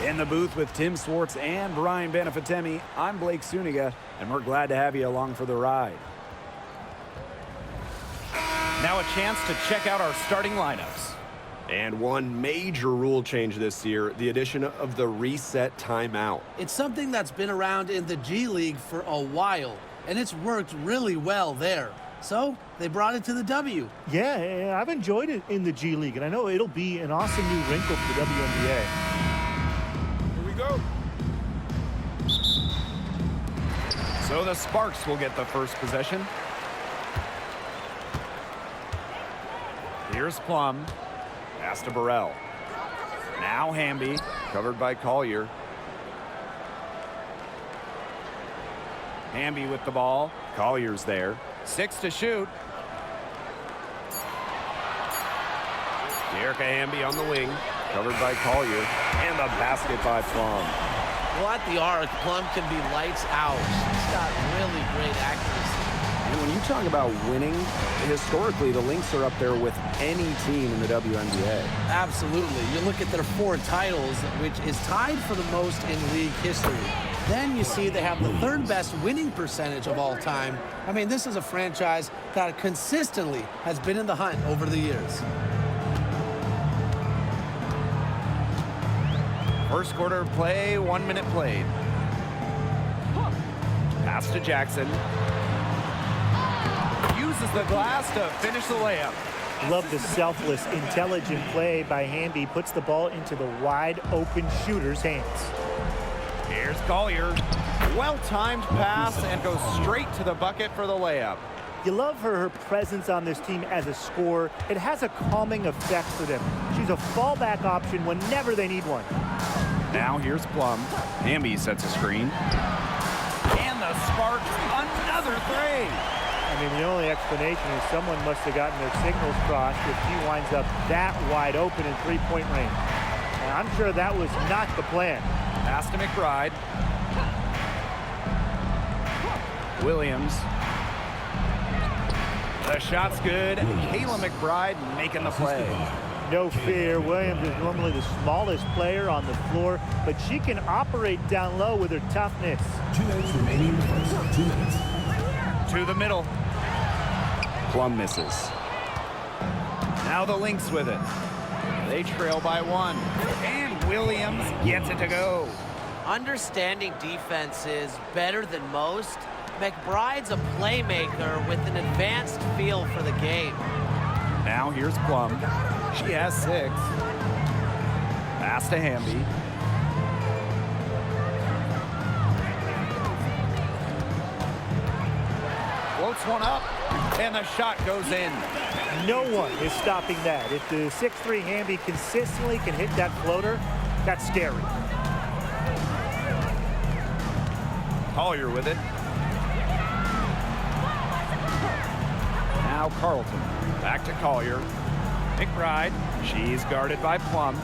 In the booth with Tim Swartz and Brian Benefitemi, I'm Blake Suniga, and we're glad to have you along for the ride. Now a chance to check out our starting lineups. And one major rule change this year, the addition of the reset timeout. It's something that's been around in the G League for a while, and it's worked really well there. So they brought it to the W. Yeah, I've enjoyed it in the G League, and I know it'll be an awesome new wrinkle for the WNBA. Here we go. So the Sparks will get the first possession. Here's Plum. Pass to Burrell. Now Hamby, covered by Collier. Hamby with the ball. Collier's there. 6 to shoot. Erica Hamby on the wing, covered by Collier. And the basket by Plum. Well, at the arc, Plum can be lights out. She's got really great accuracy. And when you talk about winning, historically, the Lynx are up there with any team in the WNBA. Absolutely. You look at their 4 titles, which is tied for the most in league history. Then you see they have the 3rd best winning percentage of all time. I mean, this is a franchise that consistently has been in the hunt over the years. First quarter play, 1 minute played. Pass to Jackson. Uses the glass to finish the layup. Love the selfless, intelligent play by Hamby. Puts the ball into the wide open shooter's hands. Here's Collier. Well-timed pass and goes straight to the bucket for the layup. You love her presence on this team as a scorer. It has a calming effect for them. She's a fallback option whenever they need one. Now here's Plum. Hamby sets a screen. And the Sparks, another three. I mean, the only explanation is someone must have gotten their signals crossed if he winds up that wide open in three-point range. And I'm sure that was not the plan. Pass to McBride. Williams. The shot's good. Kayla McBride making the play. No fear, Williams is normally the smallest player on the floor, but she can operate down low with her toughness. 2 minutes remaining. 2 minutes. To the middle. Plum misses. Now the Lynx with it. They trail by 1. And Williams gets it to go. Understanding defense is better than most. McBride's a playmaker with an advanced feel for the game. Now here's Plum. She has 6. Pass to Hamby. Floats one up, and the shot goes in. No one is stopping that. If the 6'3" Hamby consistently can hit that floater, that's scary. Collier with it. Now Carlton. Back to Collier. McBride. She's guarded by Plum.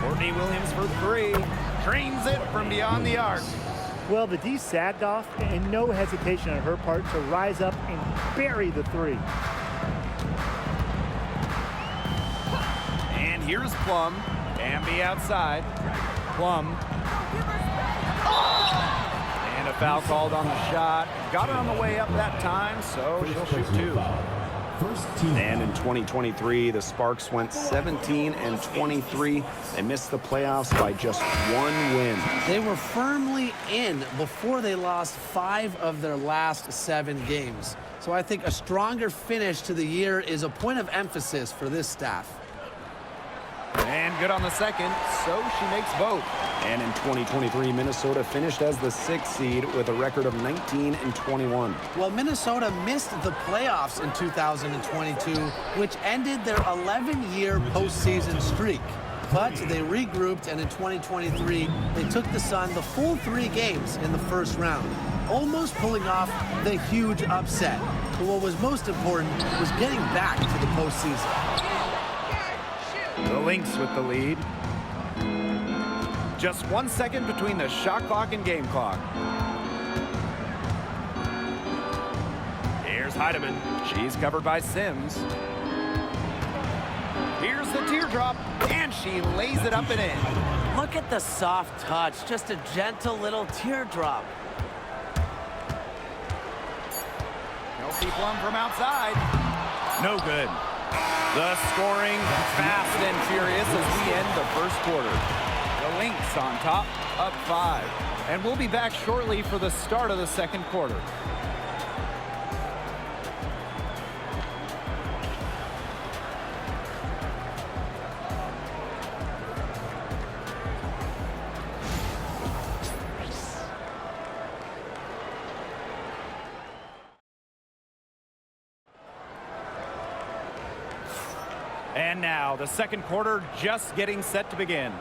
Courtney Williams for 3. Drains it from beyond the arc. Well, the D sagged off, and no hesitation on her part to rise up and bury the 3. And here's Plum. Hamby outside. Plum. And a foul called on the shot. Got her on the way up that time, so she'll shoot 2. And in 2023, the Sparks went 17-23. They missed the playoffs by just 1 win. They were firmly in before they lost 5 of their last 7 games. So I think a stronger finish to the year is a point of emphasis for this staff. And good on the second, so she makes both. And in 2023, Minnesota finished as the 6th seed with a record of 19-21. Well, Minnesota missed the playoffs in 2022, which ended their 11-year postseason streak. But they regrouped, and in 2023, they took the Sun the full 3 games in the first round, almost pulling off the huge upset. But what was most important was getting back to the postseason. The Lynx with the lead. Just 1 second between the shot clock and game clock. Here's Heidemann. She's covered by Sims. Here's the teardrop, and she lays it up and in. Look at the soft touch, just a gentle little teardrop. Kelsey Plum from outside. No good. The scoring fast and furious as we end the first quarter. The Lynx on top, up 5. And we'll be back shortly for the start of the second quarter. And now the second quarter just getting set to begin.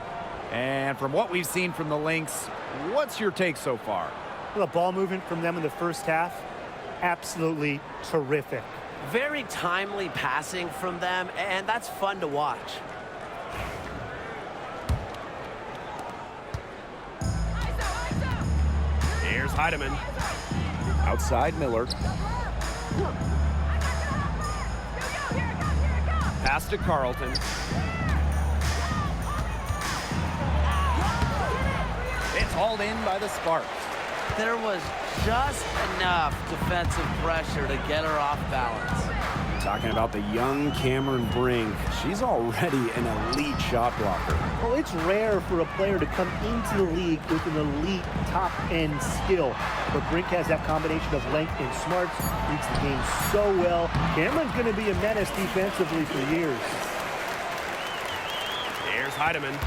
And from what we've seen from the Lynx, what's your take so far? Well, the ball movement from them in the first half, absolutely terrific. Very timely passing from them, and that's fun to watch. Here's Heidemann. Outside Miller. Pass to Carlton. It's hauled in by the Sparks. There was just enough defensive pressure to get her off balance. Talking about the young Cameron Brink. She's already an elite shot blocker. Well, it's rare for a player to come into the league with an elite top-end skill. But Brink has that combination of length and smarts, reads the game so well. Cameron's going to be a menace defensively for years. Here's Heidemann.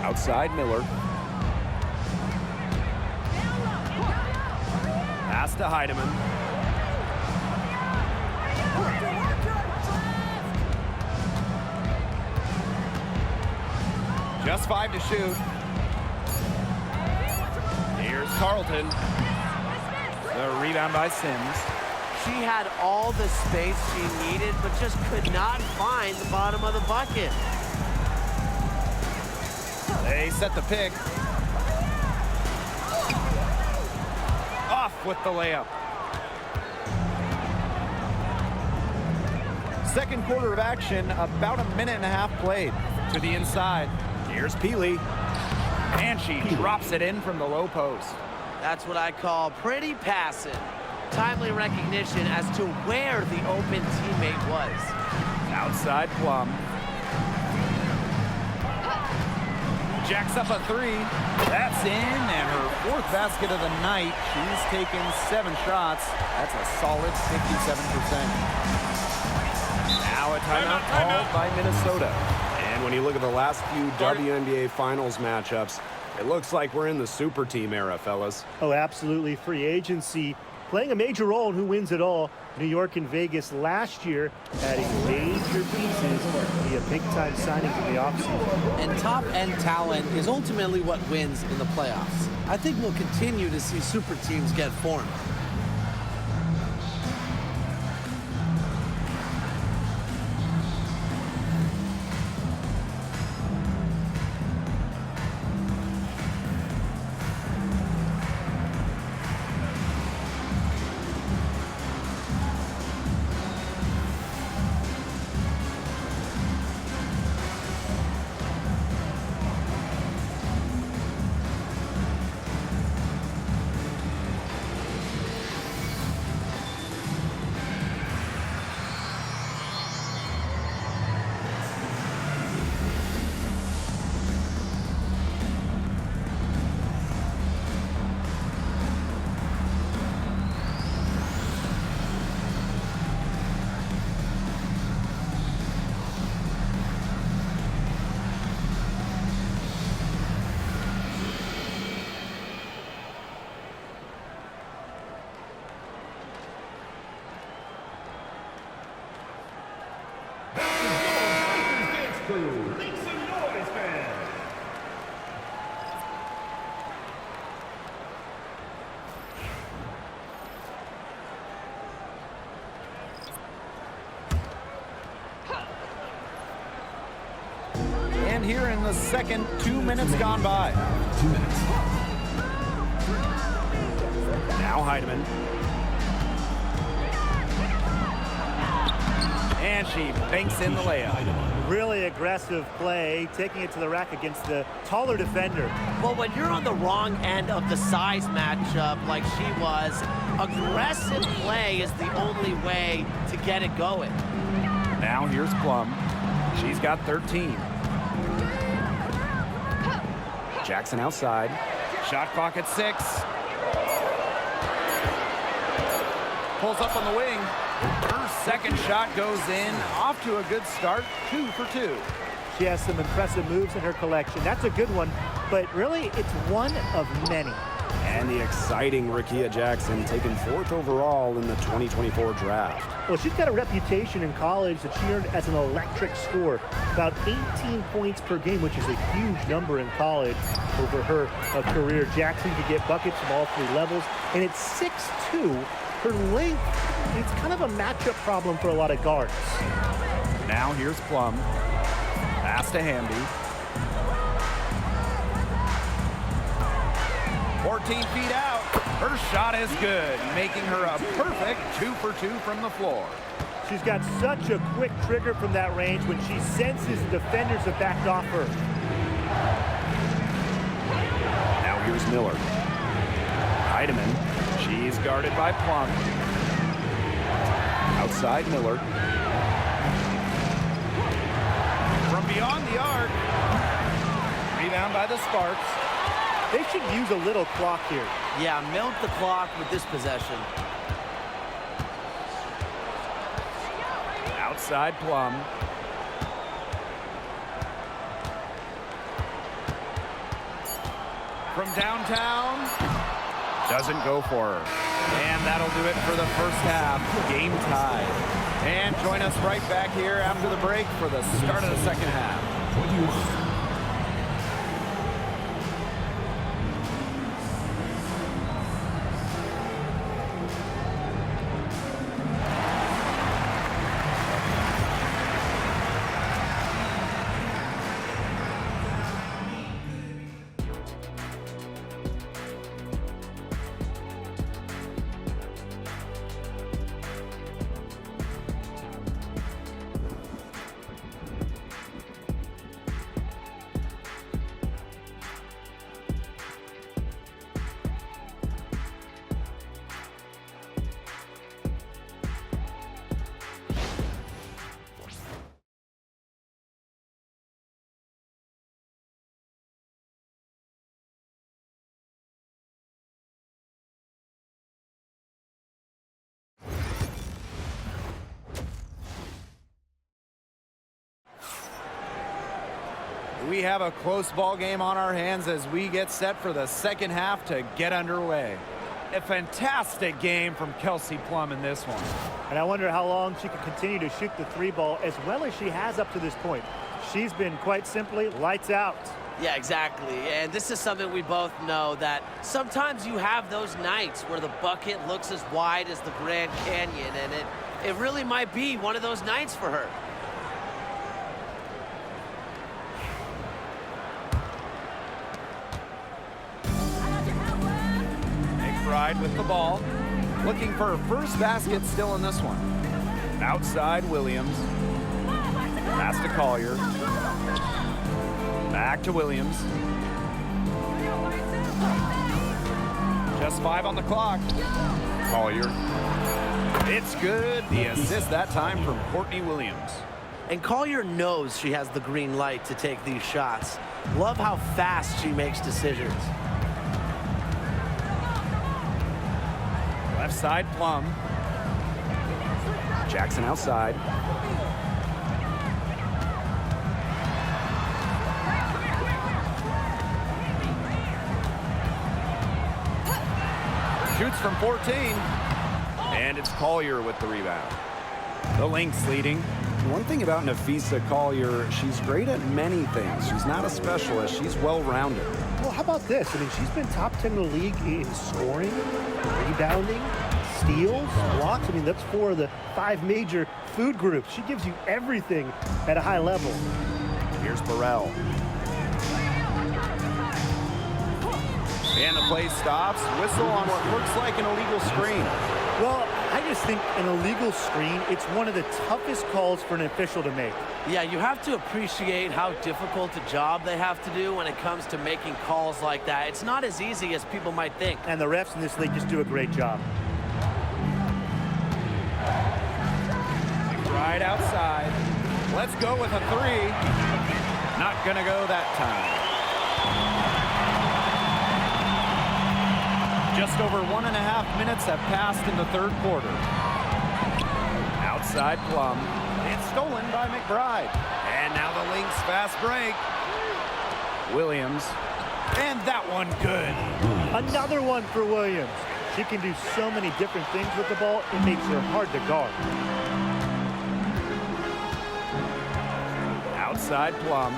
Outside Miller. Pass to Heidemann. Just 5 to shoot. Here's Carlton. The rebound by Sims. She had all the space she needed, but just could not find the bottom of the bucket. They set the pick. Off with the layup. Second quarter of action, about a minute and a half played. To the inside. Here's Peely. And she drops it in from the low post. That's what I call pretty passing. Timely recognition as to where the open teammate was. Outside Plum. Jacks up a 3. That's in, and her 4th basket of the night. She's taken 7 shots. That's a solid 57%. Now a timeout called by Minnesota. And when you look at the last few WNBA Finals matchups, it looks like we're in the super team era, fellas. Oh, absolutely. Free agency playing a major role in who wins it all. New York and Vegas last year adding major pieces via big-time signings in the offseason. And top-end talent is ultimately what wins in the playoffs. I think we'll continue to see super teams get formed. And here in the second, 2 minutes gone by. 2 minutes. Now Heidemann. And she banks in the layup. Really aggressive play, taking it to the rack against the taller defender. Well, when you're on the wrong end of the size matchup like she was, aggressive play is the only way to get it going. Now here's Plum. She's got 13. Jackson outside. Shot clock at 6. Pulls up on the wing. Her second shot goes in. Off to a good start. 2 for 2. She has some impressive moves in her collection. That's a good one, but really it's one of many. And the exciting Rickea Jackson taken 4th overall in the 2024 draft. Well, she's got a reputation in college that she earned as an electric scorer. About 18 points per game, which is a huge number in college over her career. Jackson could get buckets from all 3 levels, and it's 6'2". Her length, it's kind of a matchup problem for a lot of guards. Now here's Plum. Pass to Hamby. 14 feet out. Her shot is good, making her a perfect 2 for 2 from the floor. She's got such a quick trigger from that range when she senses defenders have backed off her. Now here's Miller. Heidemann. She's guarded by Plum. Outside Miller. From beyond the arc. Rebound by the Sparks. They should use a little clock here. Yeah, milk the clock with this possession. Outside Plum. From downtown. Doesn't go for her. And that'll do it for the first half. Game tied. And join us right back here after the break for the start of the second half. 21. We have a close ball game on our hands as we get set for the second half to get underway. A fantastic game from Kelsey Plum in this one. And I wonder how long she can continue to shoot the 3 ball as well as she has up to this point. She's been quite simply lights out. Yeah, exactly. And this is something we both know, that sometimes you have those nights where the bucket looks as wide as the Grand Canyon, and it really might be one of those nights for her. McBride with the ball. Looking for her first basket still in this one. Outside Williams. Pass to Collier. Back to Williams. Just 5 on the clock. Collier. It's good. The assist that time from Courtney Williams. And Collier knows she has the green light to take these shots. Love how fast she makes decisions. Left side Plum. Jackson outside. Shoots from 14. And it's Collier with the rebound. The Lynx leading. One thing about Nafisa Collier, she's great at many things. She's not a specialist. She's well-rounded. Well, how about this? I mean, she's been top 10 in the league in scoring, rebounding, steals, blocks. I mean, that's 4 of the 5 major food groups. She gives you everything at a high level. Here's Burrell. And the play stops. Whistle on what looks like an illegal screen. Well, I just think an illegal screen, it's one of the toughest calls for an official to make. Yeah, you have to appreciate how difficult a job they have to do when it comes to making calls like that. It's not as easy as people might think. And the refs in this league just do a great job. Right outside. Let's go with a three. Not gonna go that time. Just over 1.5 minutes have passed in the third quarter. Outside Plum. It's stolen by McBride. And now the Lynx fast break. Williams. And that one good. Another one for Williams. She can do so many different things with the ball, it makes her hard to guard. Outside Plum.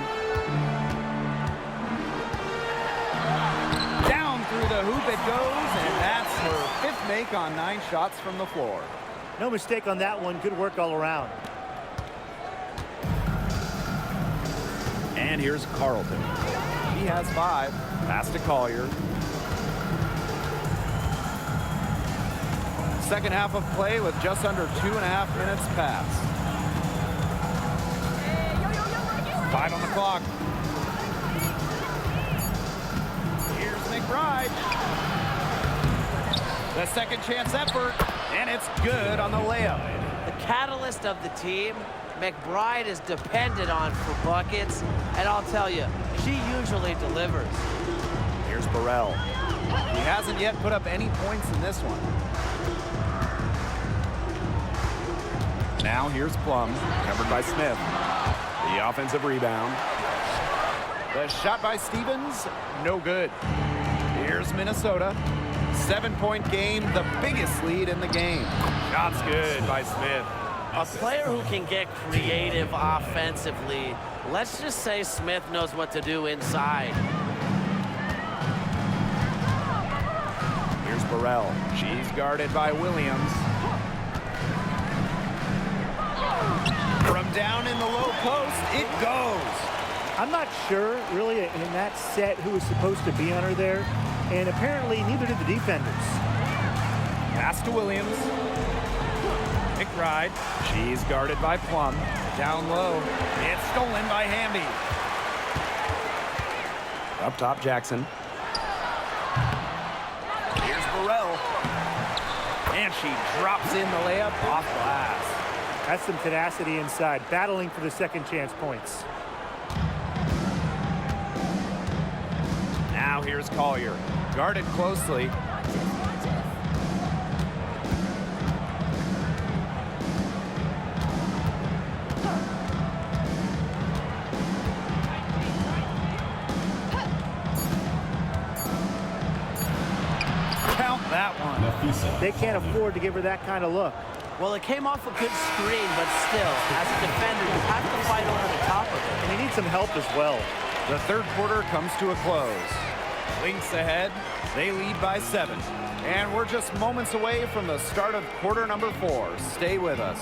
Down through the hoop it goes, and that's her 5th make on 9 shots from the floor. No mistake on that one. Good work all around. And here's Carlton. He has 5. Pass to Collier. Second half of play with just under 2.5 minutes passed. 5 on the clock. Here's McBride. The second chance effort, and it's good on the layup. The catalyst of the team, McBride is depended on for buckets, and I'll tell you, she usually delivers. Here's Burrell. He hasn't yet put up any points in this one. Now here's Plum, covered by Smith. The offensive rebound. The shot by Stevens, no good. Here's Minnesota. 7-point game, the biggest lead in the game. Shot's good by Smith. A player who can get creative offensively. Let's just say Smith knows what to do inside. Here's Burrell. She's guarded by Williams. From down in the low post, it goes. I'm not sure, really, in that set who was supposed to be on her there, and apparently neither did the defenders. Pass to Williams. McBride. She's guarded by Plum. Down low. It's stolen by Hamby. Up top, Jackson. Here's Burrell. And she drops in the layup off glass. That's some tenacity inside, battling for the second chance points. Now here's Collier. Guarded closely. Count that one. They can't afford to give her that kind of look. Well, it came off a good screen, but still, as a defender, you have to fight over the top of it. And you need some help as well. The third quarter comes to a close. Lynx ahead. They lead by 7. And we're just moments away from the start of quarter number 4. Stay with us.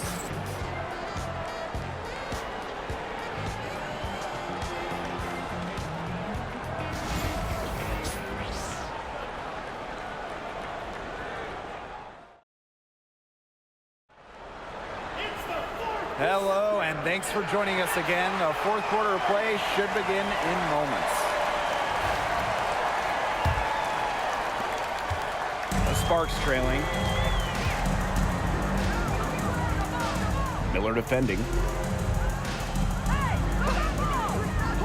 Hello, and thanks for joining us again. The fourth quarter of play should begin in moments. The Sparks trailing. Miller defending.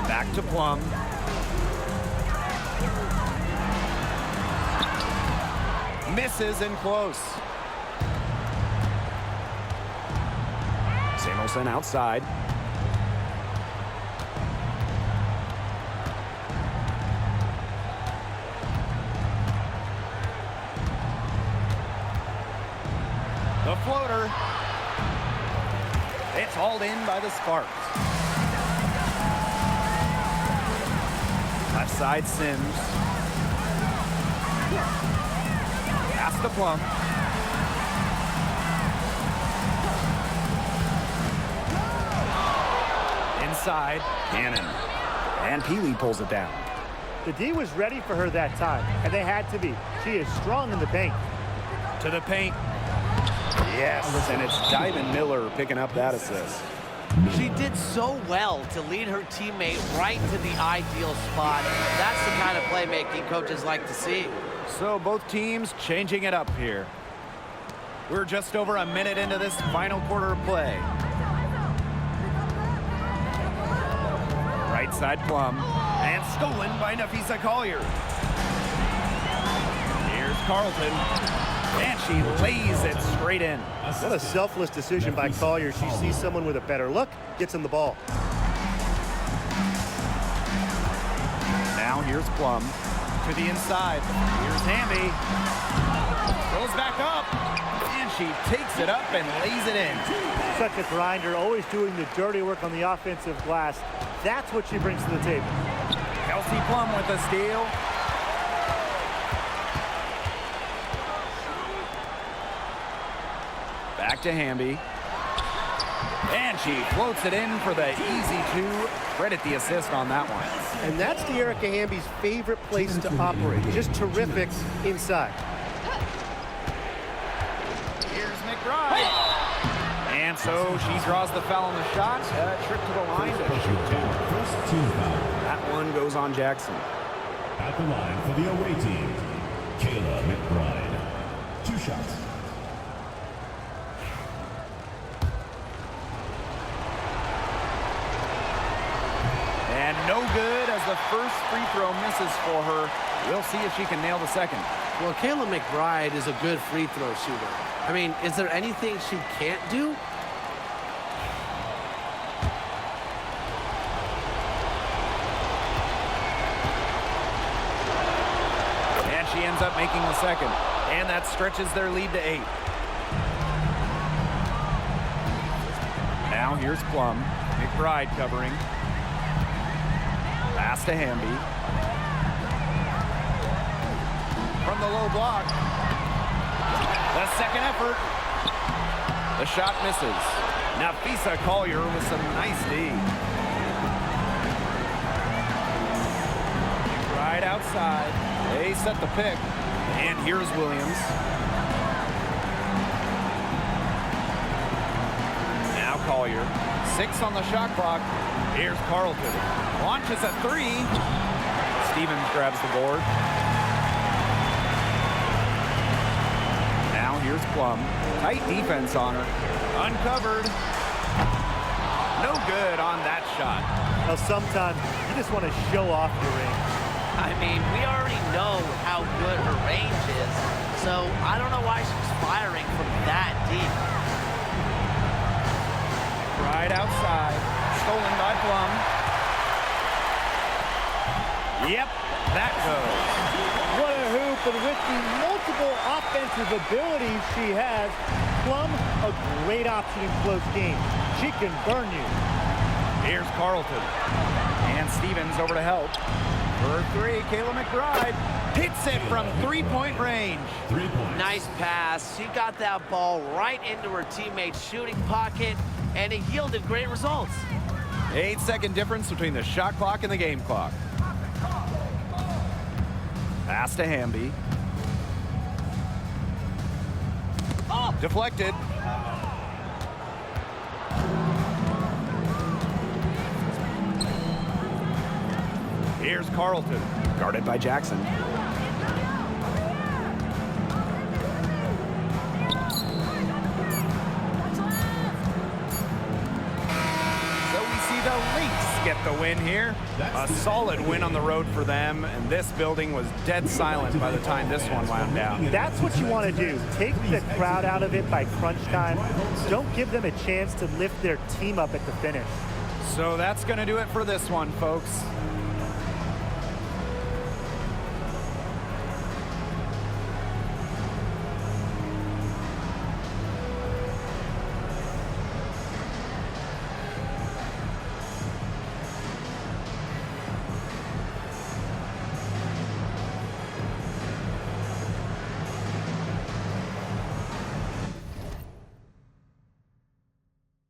Back to Plum. Misses in close. Samuelson outside. The floater. It's hauled in by the Sparks. Left side Sims. Pass to Plum. Inside. Cannon. And Peely pulls it down. The D was ready for her that time, and they had to be. She is strong in the paint. To the paint. Yes, and it's Diamond Miller picking up that assist. She did so well to lead her teammate right to the ideal spot. That's the kind of playmaking coaches like to see. So both teams changing it up here. We're just over a minute into this final quarter of play. Right side Plum. And stolen by Nafisa Collier. Here's Carlton. And she lays it straight in. What a selfless decision by Collier. She sees someone with a better look, gets him the ball. Now here's Plum to the inside. Here's Hamby. Goes back up. And she takes it up and lays it in. Such a grinder, always doing the dirty work on the offensive glass. That's what she brings to the table. Kelsey Plum with a steal. Back to Hamby. And she floats it in for the easy two. Credit the assist on that one. And that's De'Erica Hamby's favorite place to operate. Just terrific inside. Here's McBride. And so she draws the foul on the shot. Trip to the line to shoot two. First team foul. That one goes on Jackson. At the line for the away team, Kayla McBride. 2 shots. And no good as the first free throw misses for her. We'll see if she can nail the second. Well, Kayla McBride is a good free throw shooter. I mean, is there anything she can't do? And she ends up making the second. And that stretches their lead to 8. Now here's Plum. McBride covering. Pass to Hamby. From the low block. The second effort. The shot misses. Nafisa Collier with some nice D. Right outside. They set the pick. And here's Williams. Now Collier. 6 on the shot clock. Here's Carlton. Launches a 3. Stevens grabs the board. Now here's Plum. Tight defense on her. Uncovered. No good on that shot. Well, sometimes you just want to show off your range. I mean, we already know how good her range is, so I don't know why she's firing from that deep. Right outside. Stolen by Plum. Yep, that goes. What a hoop, and with the multiple offensive abilities she has, Plum, a great option in close games. She can burn you. Here's Carlton. And Stevens over to help. For 3, Kayla McBride hits it from 3-point range. 3 points. Nice pass. She got that ball right into her teammate's shooting pocket, and it yielded great results. 8-second difference between the shot clock and the game clock. Pass to Hamby. Deflected. Here's Carlton. Guarded by Jackson. So we see the Lynx get the win here. A solid win on the road for them, and this building was dead silent by the time this one wound down. That's what you want to do. Take the crowd out of it by crunch time. Don't give them a chance to lift their team up at the finish. So that's going to do it for this one, folks.